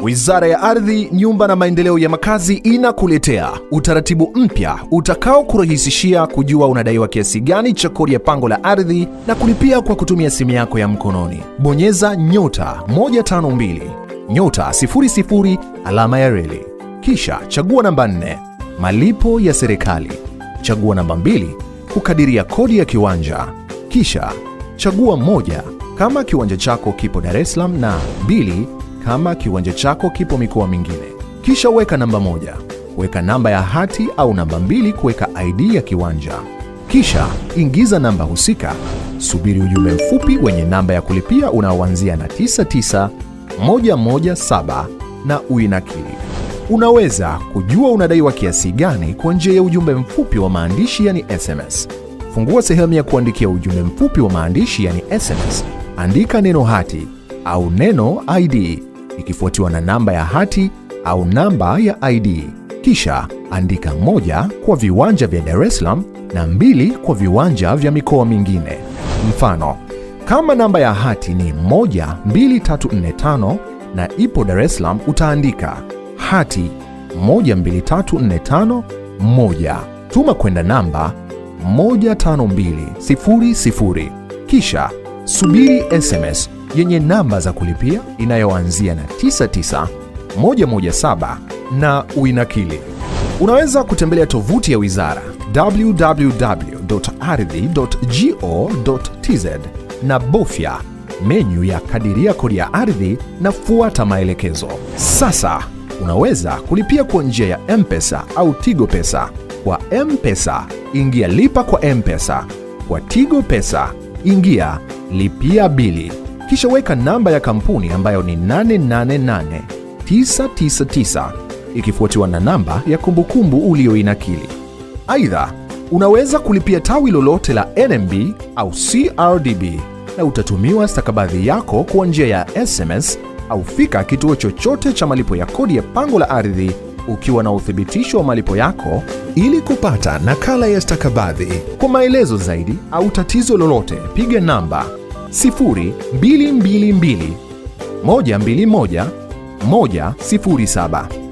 Wizara ya Ardhi, Nyumba na Maendeleo ya Makazi inakuletea utaratibu mpya utakao kurahisishia kujua unadaiwa kiasi gani cha kodi ya pango la ardhi na kulipia kwa kutumia simu yako ya mkononi. Bonyeza *152 *00 alama ya reli, kisha chagua namba 4, malipo ya serikali. Chagua namba 2, kukadiria kodi ya kiwanja. Kisha chagua 1 kama kiwanja chako kipo Dar es Salaam na 2 kama kiwanja chako kipo mikoa mingine. Kisha weka namba 1, weka namba ya hati au namba 2 kuweka ID ya kiwanja. Kisha ingiza namba husika, subiri ujumbe mfupi wenye namba ya kulipia unaoanzia na 99117 na uinakili. Unaweza kujua unadaiwa kiasi gani kwa njia ya ujumbe mfupi wa maandishi yani SMS. Fungua sehemu ya kuandikia ujumbe mfupi wa maandishi yani SMS. Andika neno hati au neno ID ikifuatiwa na namba ya hati au namba ya ID. Kisha andika 1 kwa viwanja vya Dar es Salaam na 2 kwa viwanja vya mikoa mingine. Mfano, kama namba ya hati ni 12345 na ipo Dar es Salaam, utaandika hati 12345 tuma kwenda namba 15200. Kisha subiri SMS yenye namba za kulipia inayoanzia na 99117 na uinakili. Unaweza kutembelea tovuti ya wizara www.ardhi.go.tz na bofya menyu ya kadiria kodi ya ardhi na fuata maelekezo. Sasa unaweza kulipia kwa njia ya M-Pesa au Tigo Pesa. Kwa M-Pesa, ingia lipa kwa M-Pesa. Kwa Tigo Pesa, ingia lipia bili. Kisha weka namba ya kampuni ambayo ni 888999 ikifuatiwa na namba ya kumbukumbu ulioinakili. Aidha, unaweza kulipia tawi lolote la NMB au CRDB na utatumiwa stakabadhi yako kwa njia ya SMS au fika kituo chochote cha malipo ya kodi ya pango la ardhi ukiwa na uthibitisho wa malipo yako ili kupata nakala ya stakabadhi. Kwa maelezo zaidi au tatizo lolote, piga namba 0222 121 107.